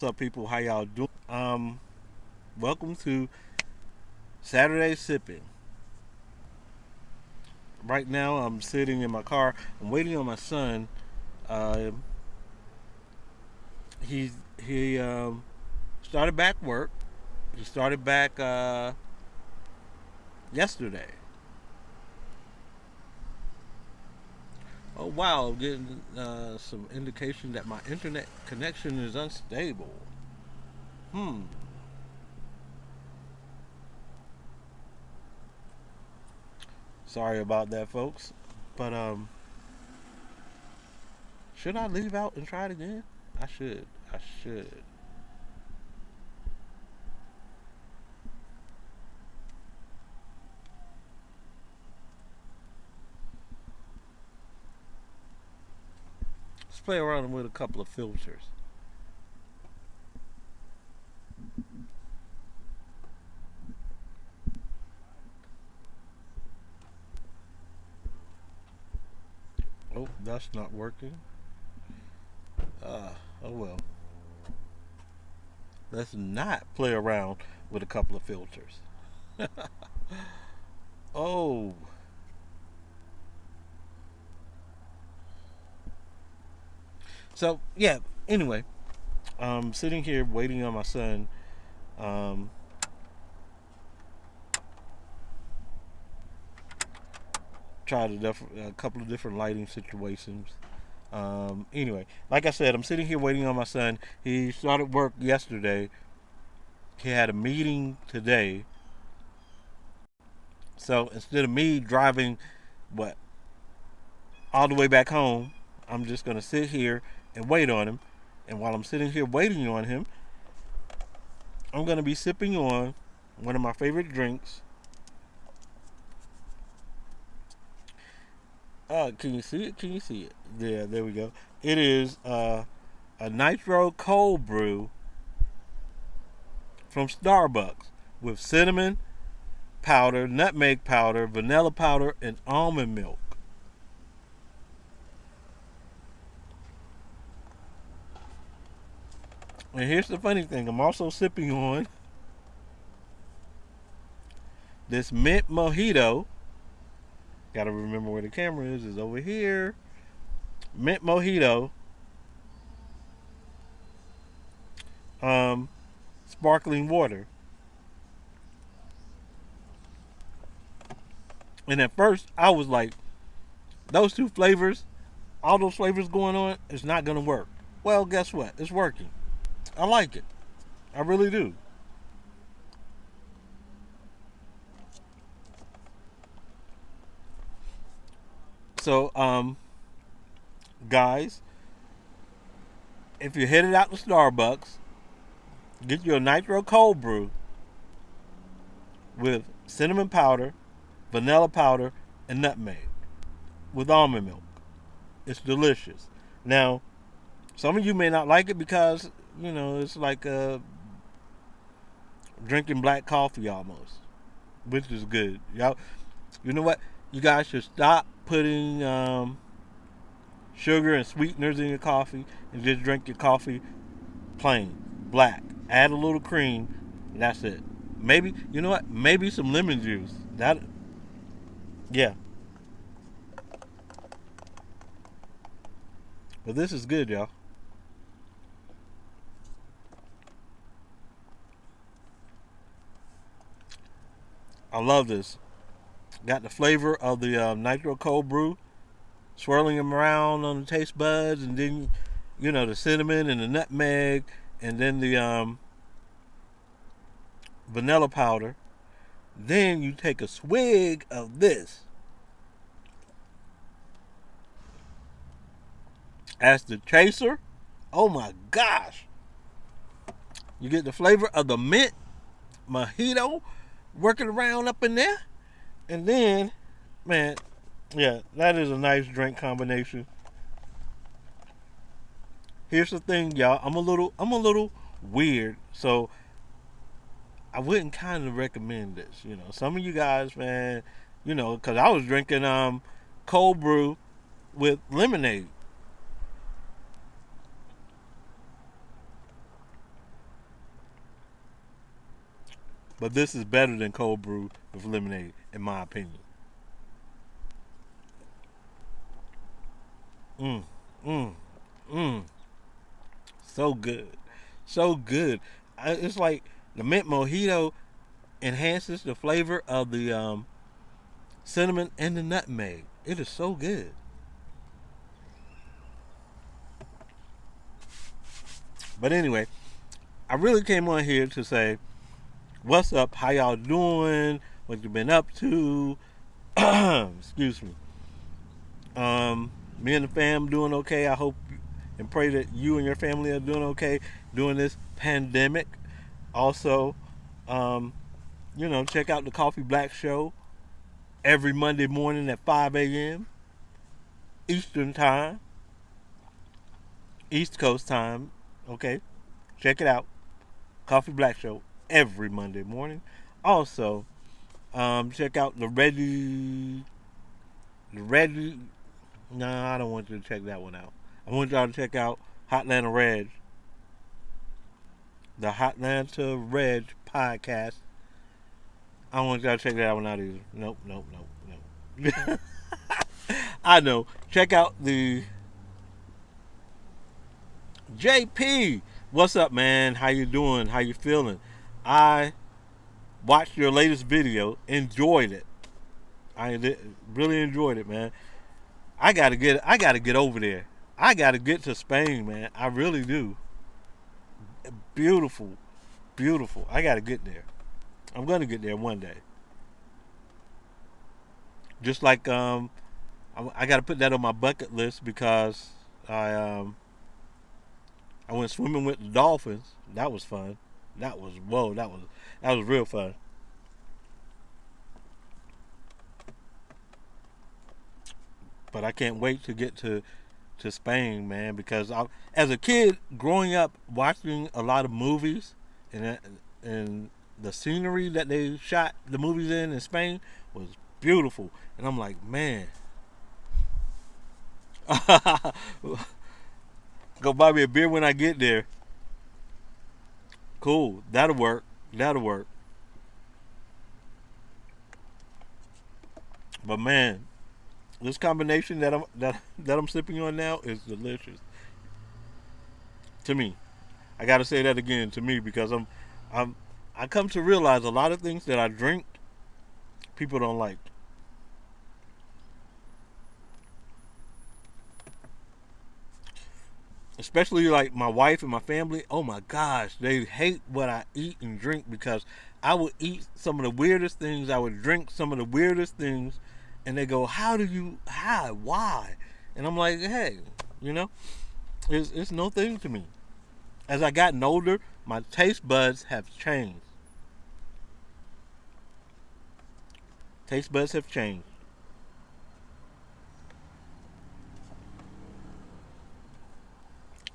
What's up, people? How y'all doing? Welcome to Saturday Sipping. Right now, I'm sitting in my car. I'm waiting on my son. Uh, he started back work. He started back yesterday. Oh wow, I'm getting some indication that my internet connection is unstable. Hmm. Sorry about that, folks. But should I leave out and try it again? I should. I should. Let's play around with a couple of filters. Oh, that's not working. Oh well. Let's not play around with a couple of filters. Oh, so yeah. Anyway, I'm sitting here waiting on my son. Um, tried a couple of different lighting situations. Anyway, like I said, I'm sitting here waiting on my son. He started work yesterday. He had a meeting today. So instead of me driving, what, all the way back home, I'm just gonna sit here and wait on him. And while I'm sitting here waiting on him, I'm gonna be sipping on one of my favorite drinks. Can you see it? Can you see it? Yeah, there we go. It is a nitro cold brew from Starbucks with cinnamon powder, nutmeg powder, vanilla powder, and almond milk. And here's the funny thing: I'm also sipping on this mint mojito. Got to remember where the camera is. Is over here. Mint mojito, um, sparkling water. And at first, I was like, those two flavors, all those flavors going on, it's not gonna work. Well, guess what? It's working. I like it. I really do. So, guys, if you're headed out to Starbucks, get you a nitro cold brew with cinnamon powder, vanilla powder, and nutmeg with almond milk. It's delicious. Now, some of you may not like it because it's like drinking black coffee almost, which is good. Y'all, you know what? You guys should stop putting sugar and sweeteners in your coffee and just drink your coffee plain, black. Add a little cream, and that's it. Maybe you know what? Maybe some lemon juice. That yeah. But this is good, y'all. I love this. Got the flavor of the nitro cold brew, swirling them around on the taste buds, and then the cinnamon and the nutmeg, and then the vanilla powder. Then you take a swig of this as the chaser. Oh my gosh! You get the flavor of the mint mojito working around up in there, and then, man, yeah, that is a nice drink combination. Here's the thing, y'all. I'm a little weird, so I wouldn't kind of recommend this. Some of you guys, man, because I was drinking cold brew with lemonade. But this is better than cold brew with lemonade, in my opinion. Mm, mm, mm. So good. So good. It's like the mint mojito enhances the flavor of the cinnamon and the nutmeg. It is so good. But anyway, I really came on here to say, what's up? How y'all doing? What you been up to? Excuse me. Me and the fam doing okay. I hope and pray that you and your family are doing okay during this pandemic. Also, um, check out the Coffee Black Show every Monday morning at 5 a.m. Eastern Time, East Coast Time. Okay, check it out. Coffee Black Show every Monday morning. Also, check out the Ready. No, I don't want you to check that one out. I want y'all to check out Hotlanta Reg, the Hotlanta Reg podcast. I don't want y'all to check that one out either. Nope, nope, nope, nope. I know. Check out the JP. What's up, man? How you doing? How you feeling? I watched your latest video. Enjoyed it. Really enjoyed it, man. I gotta get over there. I gotta get to Spain, man. I really do. Beautiful, beautiful. I gotta get there. I'm gonna get there one day. Just like I gotta put that on my bucket list because I went swimming with the dolphins. That was fun. That was whoa. That was real fun. But I can't wait to get to Spain, man, because as a kid growing up watching a lot of movies and the scenery that they shot the movies in Spain was beautiful, and I'm like, man, go buy me a beer when I get there. Cool, that'll work. That'll work. But man, this combination that I'm sipping on now is delicious to me. I gotta say that again to me because I'm I come to realize a lot of things that I drink people don't like. Especially like my wife and my family. Oh my gosh, they hate what I eat and drink because I would eat some of the weirdest things. I would drink some of the weirdest things, and they go, "How do you? How? Why?" And I'm like, "Hey, you know, it's no thing to me." As I gotten older, my taste buds have changed. Taste buds have changed.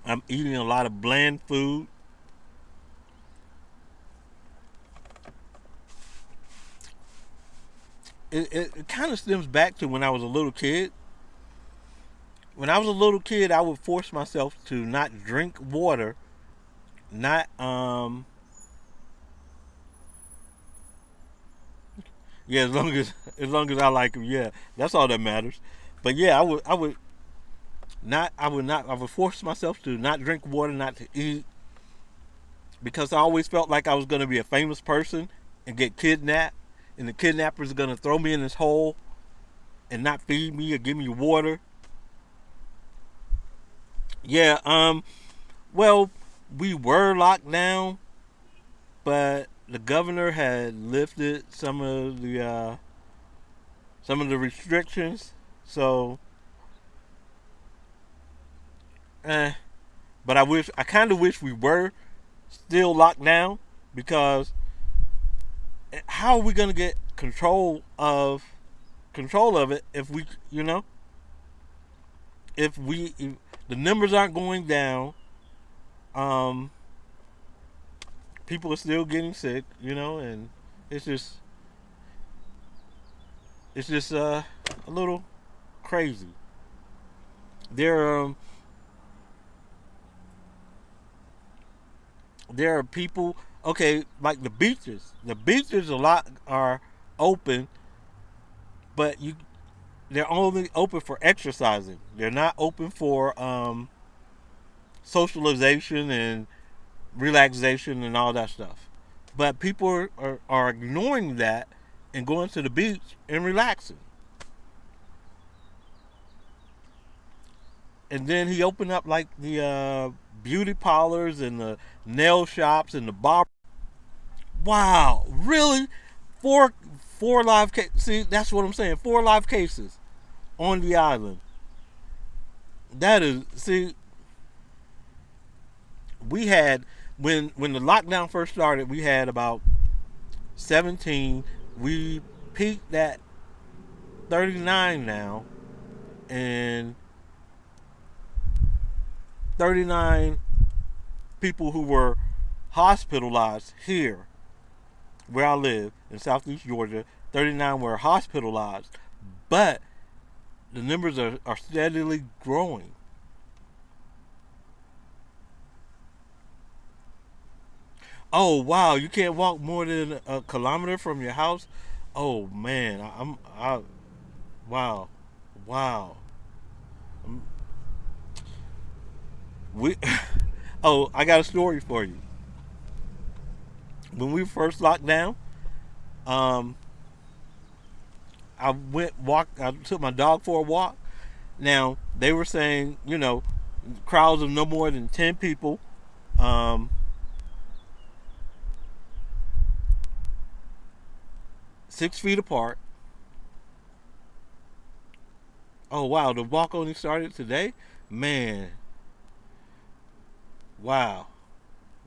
I'm eating a lot of bland food. It kind of stems back to when I was a little kid. When I was a little kid, I would force myself to not drink water, not yeah, as long as I like them, yeah, that's all that matters. But yeah, I would force myself to not drink water, not to eat, because I always felt like I was going to be a famous person and get kidnapped, and the kidnappers are going to throw me in this hole and not feed me or give me water. Yeah, well, we were locked down, but the governor had lifted some of the restrictions. So, eh, but I kind of wish we were still locked down because how are we gonna get control of it if if the numbers aren't going down, um, people are still getting sick, and it's just it's just a little crazy. There there are people Okay, like the beaches. The beaches a lot are open, but they're only open for exercising. They're not open for socialization and relaxation and all that stuff. But people are ignoring that and going to the beach and relaxing. And then he opened up like the beauty parlors and the nail shops and the bar. Wow, really? Four live cases. See, that's what I'm saying. Four live cases on the island. That is, see, we had when the lockdown first started, we had about 17. We peaked at 39 now, and 39 people who were hospitalized here where I live in Southeast Georgia. 39 were hospitalized, but the numbers are steadily growing. Oh wow, you can't walk more than a kilometer from your house. Oh man, wow, wow. Um, We oh, I got a story for you. When we first locked down, um, I went walk. I took my dog for a walk. Now they were saying, crowds of no more than 10 people, um, 6 feet apart. Oh wow, the walk only started today. Man, wow,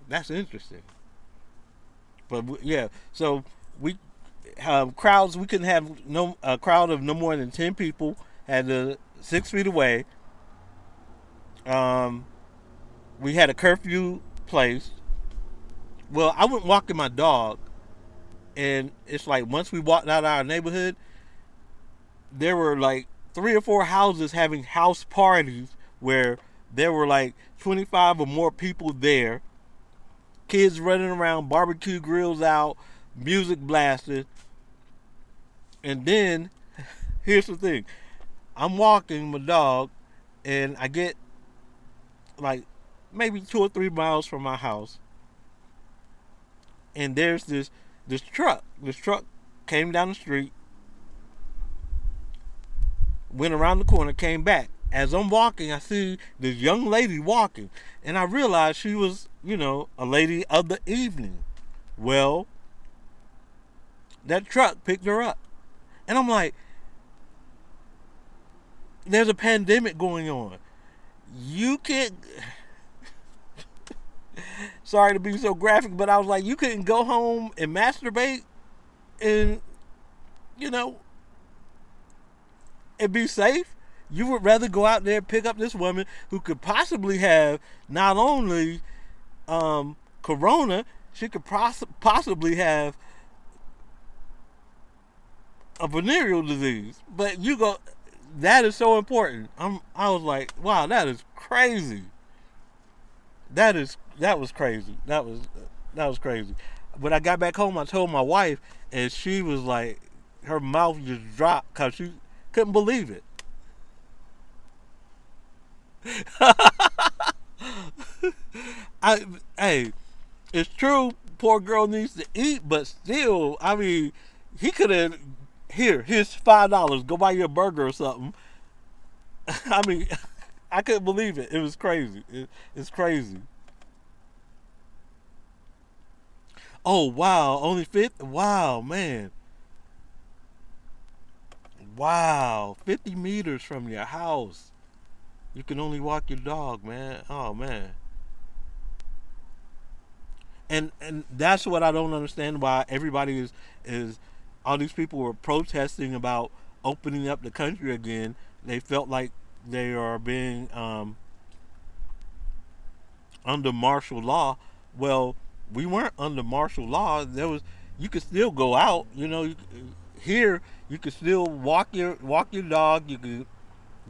that's interesting. But yeah, so we crowds. We couldn't have no a crowd of no more than 10 people. Had to 6 feet away. Um, we had a curfew placed. Well, I went walking my dog, and it's like once we walked out of our neighborhood, there were like 3 or 4 houses having house parties where there were like 25 or more people there. Kids running around, barbecue grills out, music blasted, and then here's the thing: I'm walking my dog, and I get like maybe 2 or 3 miles from my house, and there's this truck. This truck came down the street, went around the corner, came back. As I'm walking, I see this young lady walking, and I realized she was, a lady of the evening. Well, that truck picked her up, and I'm like, there's a pandemic going on. You can't. Sorry to be so graphic, but I was like, you couldn't go home and masturbate and, you know, and be safe. You would rather go out there and pick up this woman who could possibly have not only corona, she could possibly have a venereal disease. But you go, that is so important. I was like, wow, that is crazy. That was crazy. That was crazy. When I got back home, I told my wife, and she was like, her mouth just dropped because she couldn't believe it. I Hey, it's true. Poor girl needs to eat, but still, I mean, he could have. Here's $5. Go buy you a burger or something. I mean, I couldn't believe it. It was crazy. It's crazy. Oh wow, only 50. Wow, man. Wow, 50 meters from your house. You can only walk your dog, man. Oh man. And that's what I don't understand, why everybody is all these people were protesting about opening up the country again. They felt like they are being under martial law. Well, we weren't under martial law. There was, you could still go out. Here you could still walk your dog. You could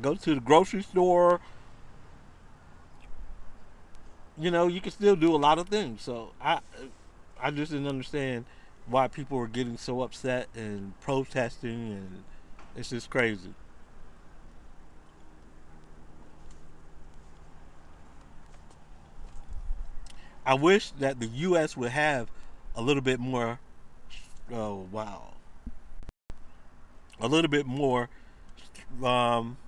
go to the grocery store. You could still do a lot of things. So I just didn't understand why people were getting so upset and protesting, and it's just crazy. I wish that the U.S. would have a little bit more. Oh wow, a little bit more um,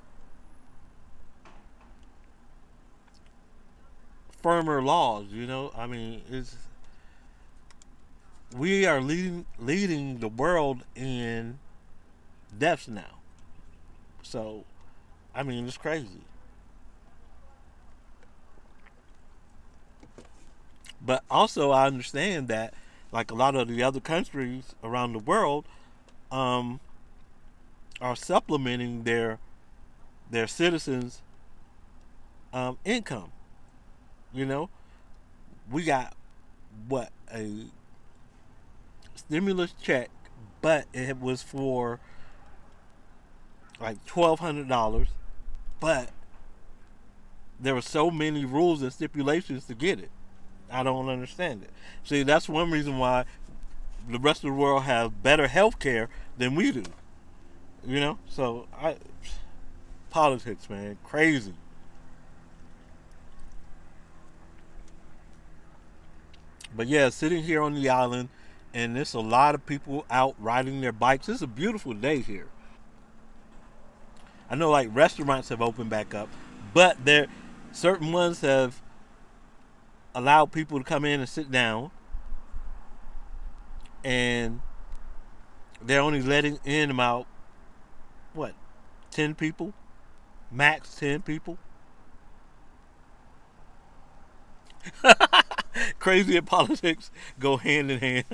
firmer laws. You know, I mean, it's we are leading the world in deaths now. So I mean, it's crazy. But also, I understand that, like a lot of the other countries around the world, um, are supplementing their citizens' income. You know, we got what a stimulus check, but it was for like $1,200. But there were so many rules and stipulations to get it. I don't understand it. See, that's one reason why the rest of the world has better health care than we do. You know, so I politics, man, crazy. But yeah, sitting here on the island, and there's a lot of people out riding their bikes. It's a beautiful day here. I know, like restaurants have opened back up, but there certain ones have allowed people to come in and sit down, and they're only letting in about what 10 people, max 10 people. Crazy and politics go hand in hand.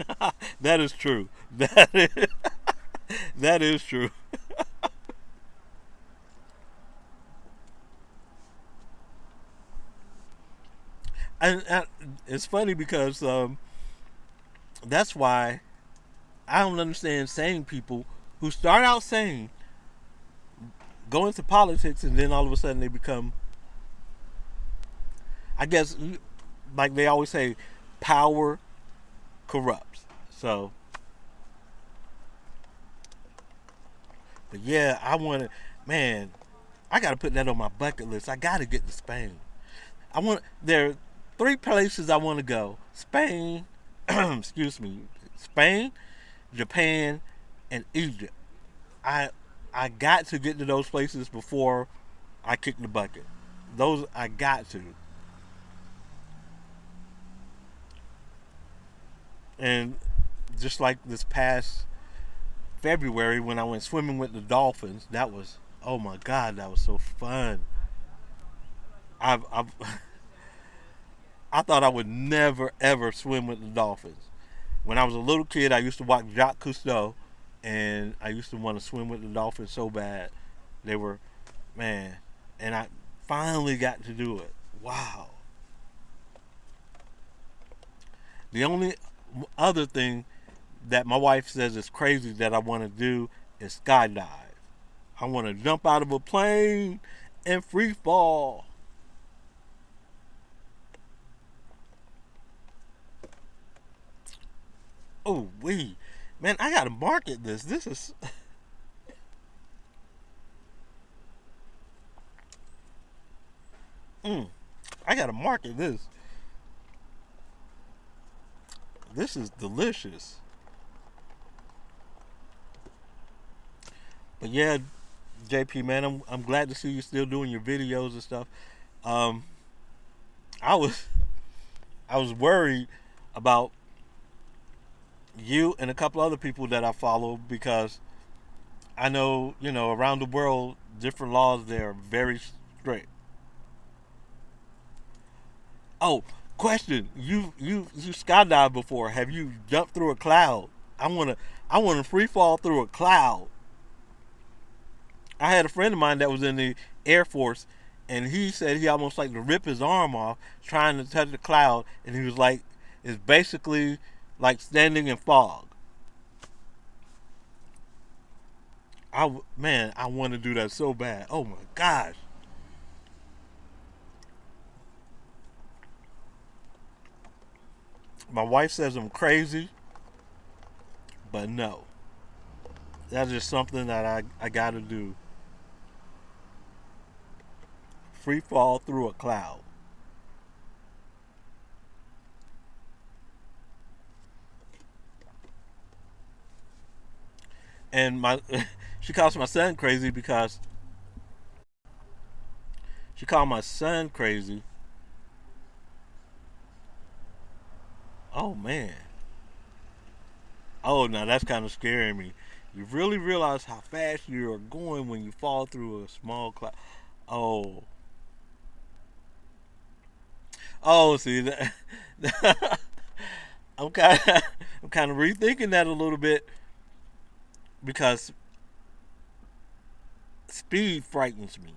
That is true. That is that is true. And it's funny because that's why I don't understand sane people who start out sane, go into politics, and then all of a sudden they become, I guess, like they always say, power corrupts. So, but yeah, I want to, man, I got to put that on my bucket list. I got to get to Spain. There are three places I want to go: Spain, excuse me, Spain, Japan, and Egypt. I I got to get to those places before I kick the bucket. Those I got to. And just like this past February when I went swimming with the dolphins, that was, oh my god, that was so fun. I've I thought I would never ever swim with the dolphins. When I was a little kid, I used to watch Jacques Cousteau, and I used to want to swim with the dolphins so bad. They were, man, and I finally got to do it. Wow. The only other thing that my wife says is crazy that I want to do is skydive. I want to jump out of a plane and free fall. Oh, wee. Man, I got to market this. This is. Mm, I got to market this. This is delicious. But yeah, JP, man, I'm glad to see you still doing your videos and stuff. Um, I was I was worried about you and a couple other people that I follow because I know, around the world, different laws there are very strict. Oh, question: you skydived before? Have you jumped through a cloud? I wanna free fall through a cloud. I had a friend of mine that was in the Air Force, and he said he almost like to rip his arm off trying to touch the cloud, and he was like, it's basically like standing in fog. Man, I want to do that so bad. Oh my gosh. My wife says I'm crazy, but no. That's just something that I gotta do. Free fall through a cloud. And my she calls my son crazy because she called my son crazy. Oh man. Oh, now that's kind of scaring me. You really realize how fast you are going when you fall through a small cloud. Oh, oh, see that. I'm kind of, I'm kind of rethinking that a little bit because speed frightens me.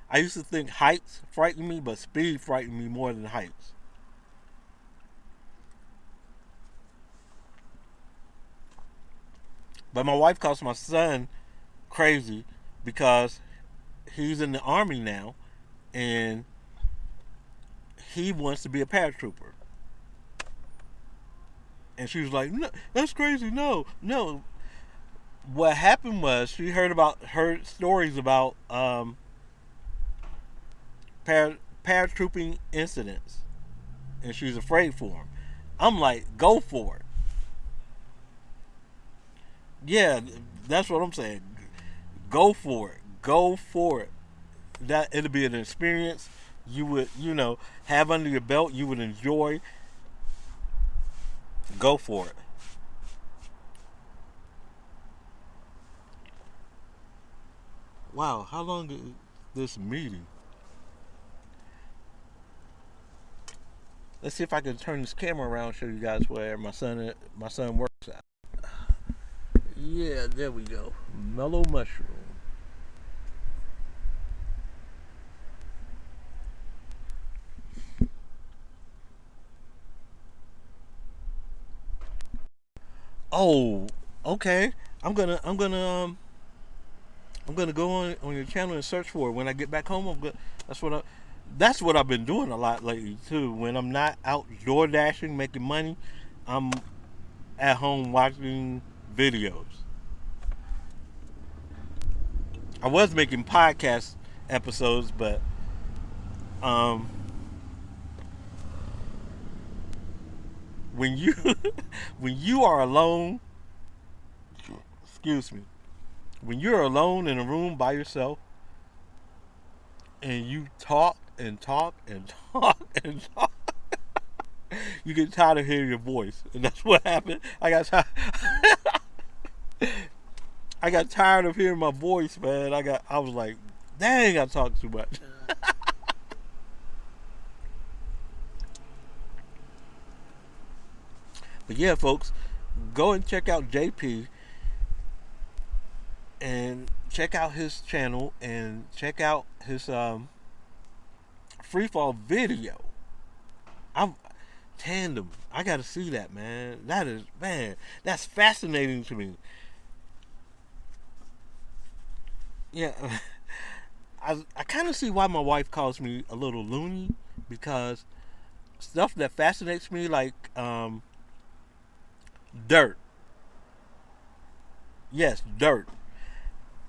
I used to think heights frighten me, but speed frightened me more than heights. But my wife calls my son crazy because he's in the army now and he wants to be a paratrooper. And she was like, "No, that's crazy. No, no." What happened was she heard stories about paratrooping incidents, and she's afraid for him. I'm like, go for it. Yeah, that's what I'm saying. Go for it. Go for it. That it'll be an experience you would, have under your belt. You would enjoy. Go for it. Wow, how long is this meeting? Let's see if I can turn this camera around and show you guys where my son works at. Yeah, there we go. Mellow mushroom. Oh, okay. I'm gonna go on your channel and search for it when I get back home. That's what I've been doing a lot lately too. When I'm not out door dashing making money, I'm at home watching videos. I was making podcast episodes, but um, when you when you are alone, excuse me, when you're alone in a room by yourself and you talk and talk and talk and talk, you get tired of hearing your voice, and that's what happened. I got tired of hearing my voice, man. I was like, dang, I talk too much. But yeah, folks, go and check out JP and check out his channel and check out his freefall video. I'm tandem. I got to see that, man. That's fascinating to me. Yeah, I kind of see why my wife calls me a little loony because stuff that fascinates me, like dirt. Yes, dirt.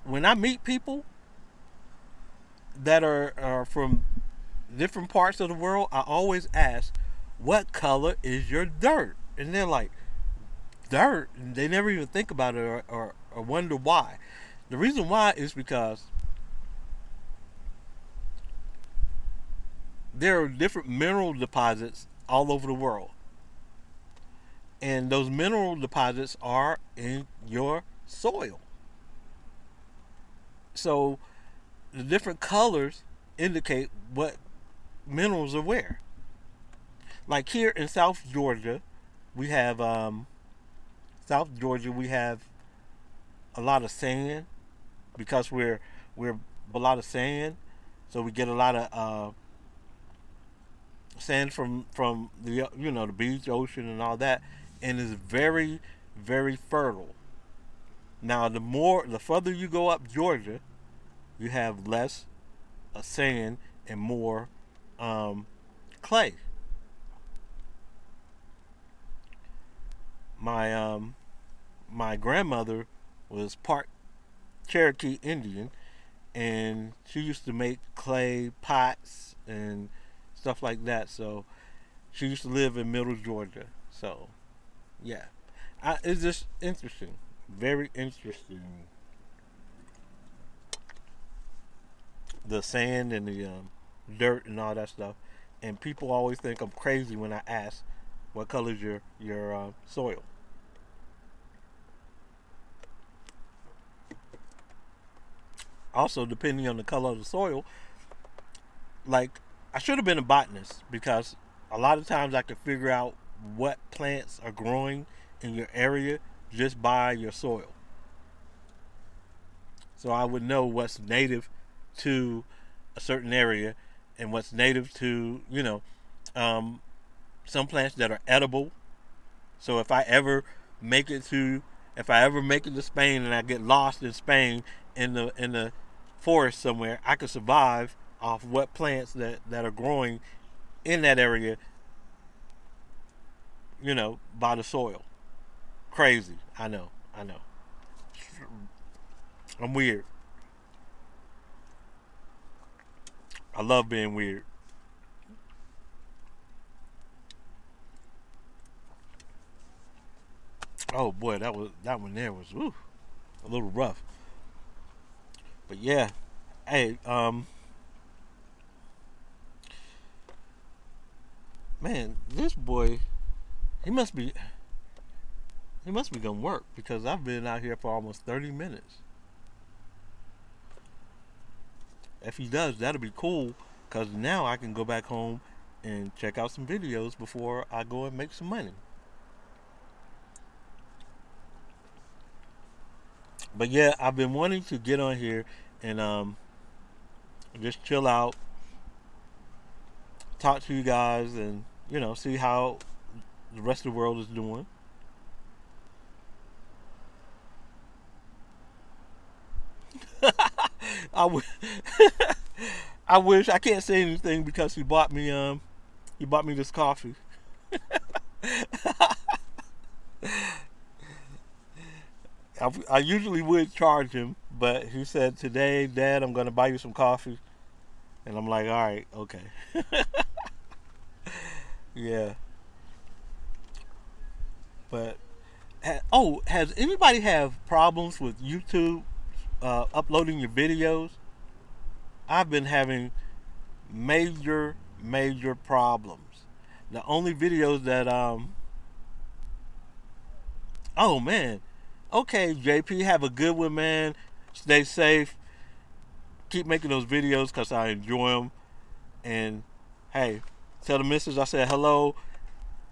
When I meet people that are from different parts of the world, I always ask, "What color is your dirt?" And they're like, "Dirt." And they never even think about it or wonder why. The reason why is because there are different mineral deposits all over the world, and those mineral deposits are in your soil. So the different colors indicate what minerals are where. Like here in South Georgia, we have we have a lot of sand because we're a lot of sand, so we get a lot of sand from the the beach, ocean, and all that, and it's very fertile. Now the further you go up Georgia, you have less sand and more um, clay. my my grandmother was part Cherokee Indian, and she used to make clay pots and stuff like that. So she used to live in Middle Georgia. So yeah, it's just interesting, very interesting. The sand and the dirt and all that stuff, and people always think I'm crazy when I ask what color is your soil. Also, depending on the color of the soil, like I should have been a botanist because a lot of times I can figure out what plants are growing in your area just by your soil. So I would know what's native to a certain area and what's native to, um, some plants that are edible. So make it to if I ever make it to Spain and I get lost in Spain in the forest somewhere, I could survive off what plants that are growing in that area, by the soil. Crazy. I know. I know. I'm weird. I love being weird. Oh boy, that one there was a little rough. But yeah, hey, man, this boy, he must be he must be gonna work because I've been out here for almost 30 minutes. If he does, that'll be cool because now I can go back home and check out some videos before I go and make some money. But yeah, I've been wanting to get on here and just chill out, talk to you guys, and see how the rest of the world is doing. I, w- I wish I can't say anything because he bought me this coffee. I usually would charge him, but he said today, Dad, I'm gonna buy you some coffee, and I'm like, all right, okay, yeah. But has anybody have problems with YouTube uploading your videos? I've been having major problems. The only videos that oh man, okay JP, have a good one, man. Stay safe. Keep making those videos because I enjoy them. And hey, tell the missus I said hello.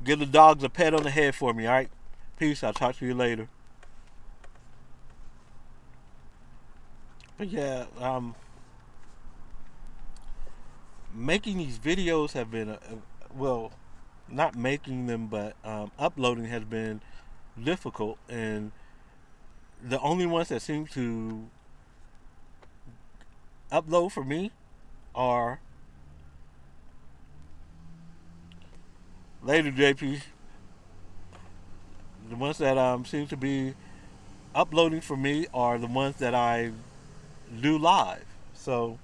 Give the dogs a pat on the head for me. All right. Peace. I'll talk to you later. But yeah, making these videos have been well, not making them, but uploading has been difficult, and the only ones that seem to upload for me are later JP. The ones that seem to be uploading for me are the ones that I do live. So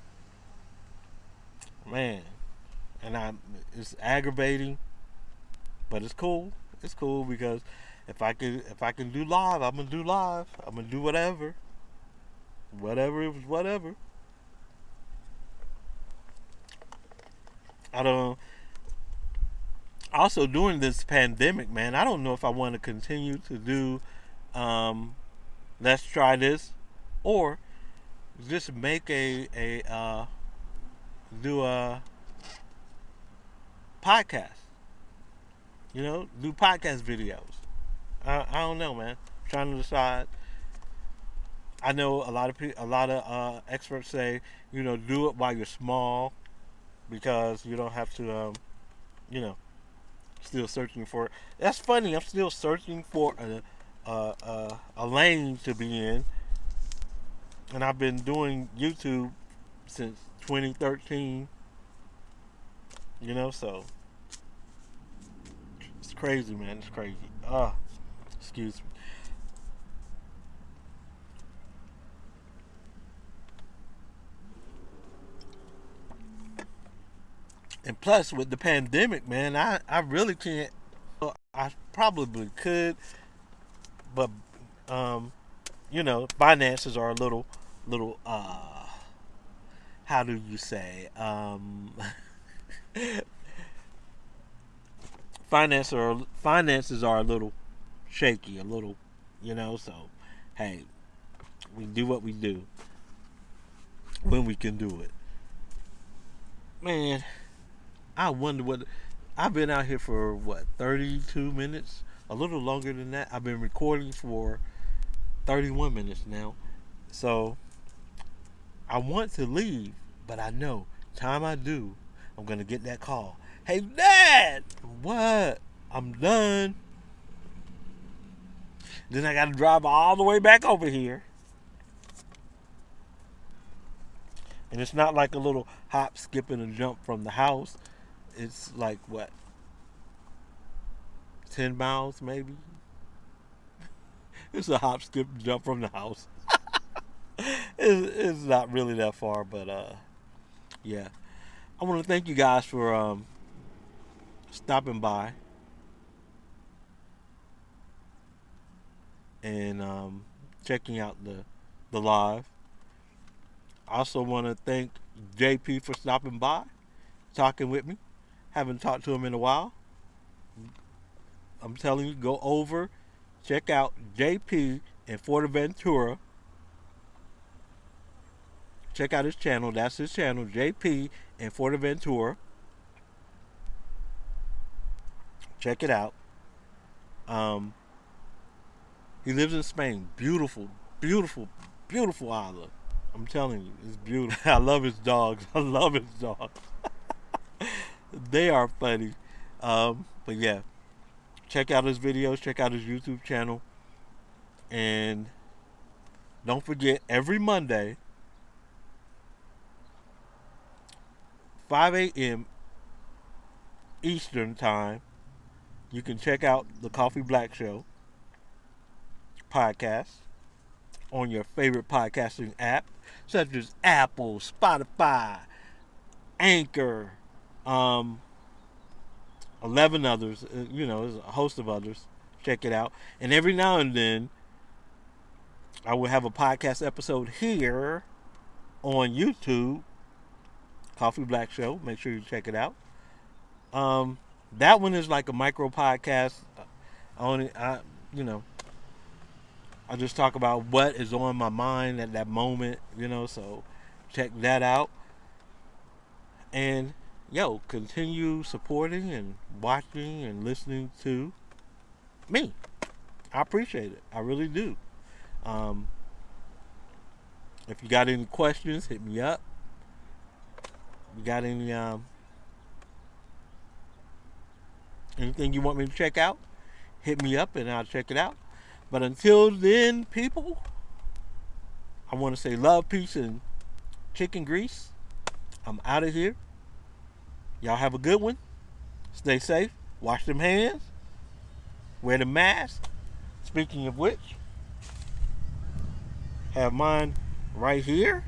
man, and it's aggravating, but it's cool. It's cool because if I can do live, I'm gonna do live. I'm gonna do whatever, whatever it was, whatever. I don't. Also, during this pandemic, man, I don't know if I want to continue to do. Um, let's try this, or just make a do a podcast. Do podcast videos. I don't know, man. I'm trying to decide. I know a lot of experts say, do it while you're small because you don't have to, you know, still searching for. That's funny. I'm still searching for a lane to be in, and I've been doing YouTube since 2013. So it's crazy, man. It's crazy. Excuse me. And plus, with the pandemic, man, I really can't. I probably could, but um, finances are a little. How do you say? Finances are a little shaky, a little, So, hey, we do what we do when we can do it. Man, I wonder what. I've been out here for what 32 minutes, a little longer than that. I've been recording for 31 minutes now, so I want to leave, but I know time I do, I'm gonna get that call. Hey, Dad, what? I'm done. Then I gotta drive all the way back over here. And it's not like a little hop, skip, and a jump from the house. It's like, what, 10 miles maybe? It's a hop, skip, and jump from the house. It's not really that far, but yeah. I want to thank you guys for stopping by and checking out the live. I also want to thank JP for stopping by, talking with me. Haven't talked to him in a while. I'm telling you, go over, check out JP in Fortaventura. Check out his channel. That's his channel, JP in Fortaventura. Check it out. He lives in Spain. Beautiful, beautiful, beautiful island. I'm telling you, it's beautiful. I love his dogs. I love his dogs. They are funny. But yeah, check out his videos. Check out his YouTube channel. And don't forget, every Monday, 5 a.m. Eastern Time, you can check out the Coffee Black Show podcast on your favorite podcasting app, such as Apple, Spotify, Anchor, 11 others. There's a host of others. Check it out. And every now and then, I will have a podcast episode here on YouTube, Coffee Black Show. Make sure you check it out. That one is like a micro podcast. I just talk about what is on my mind at that moment, so check that out. And, continue supporting and watching and listening to me. I appreciate it. I really do. If you got any questions, hit me up. If you got any anything you want me to check out, hit me up and I'll check it out. But until then, people, I want to say love, peace, and chicken grease. I'm out of here. Y'all have a good one. Stay safe. Wash them hands. Wear the mask. Speaking of which, have mine right here.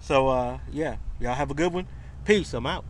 So, yeah. Y'all have a good one. Peace. I'm out.